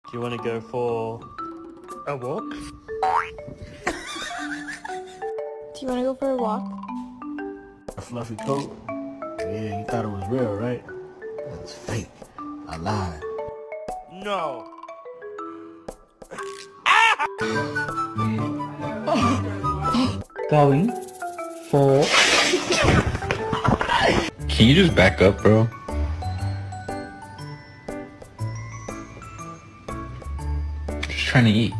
Do you want to go for a walk? Do you want to go for a walk? A fluffy coat? Yeah, you thought it was real, right? That's fake. I lied. No. Going for... Can you just back up, bro? Just trying to eat.